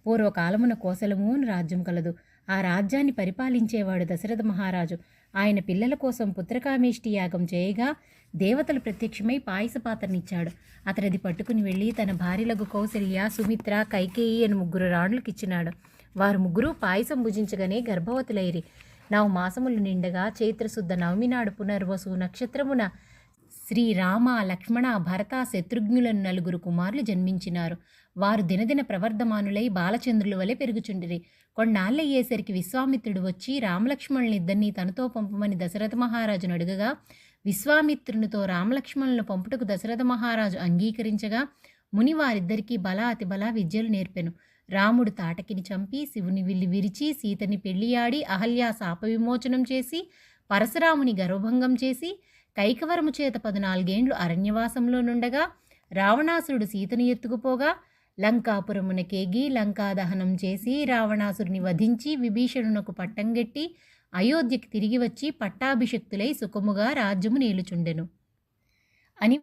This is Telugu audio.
పూర్వకాలమున కోసలము అని రాజ్యం కలదు. ఆ రాజ్యాన్ని పరిపాలించేవాడు దశరథ మహారాజు. ఆయన పిల్లల కోసం పుత్రకామేష్టి యాగం చేయగా దేవతలు ప్రత్యక్షమై పాయస పాత్రనిచ్చాడు. అతడిది పట్టుకుని వెళ్ళి తన భార్యలకు కౌసల్య, సుమిత్ర, కైకేయి అని 3 రాణులకిచ్చినాడు. వారు 3 పాయసం భుజించగానే గర్భవతులైరి. 9 మాసములు నిండగా చైత్రశుద్ధ నవమి నాడు పునర్వసు నక్షత్రమున శ్రీరామ, లక్ష్మణ, భరత, శత్రుఘ్నులను 4 కుమారులు జన్మించినారు. వారు దినదిన ప్రవర్ధమానులై బాలచంద్రుల వలె పెరుగుచుండిరి. కొన్నాళ్ళయ్యేసరికి విశ్వామిత్రుడు వచ్చి రామలక్ష్మణులిద్దరినీ తనతో పంపమని దశరథ మహారాజును అడుగగా విశ్వామిత్రునితో రామలక్ష్మణులను పంపుటకు దశరథ మహారాజు అంగీకరించగా ముని వారిద్దరికీ బల అతిబల విద్యలు నేర్పెను. రాముడు తాటకిని చంపి శివుని విల్లి విరిచి సీతని పెళ్లియాడి అహల్య శాప విమోచనం చేసి పరశురాముని గర్వభంగం చేసి కైకవరము చేత 14 ఏండ్లు అరణ్యవాసంలో నుండగా రావణాసురుడు సీతను ఎత్తుకుపోగా లంకాపురమునకేగి లంకాదహనం చేసి రావణాసురుని వధించి విభీషణునకు పట్టంగెట్టి అయోధ్యకి తిరిగి వచ్చి పట్టాభిషిక్తులై సుఖముగా రాజ్యము నేలుచుండెను అని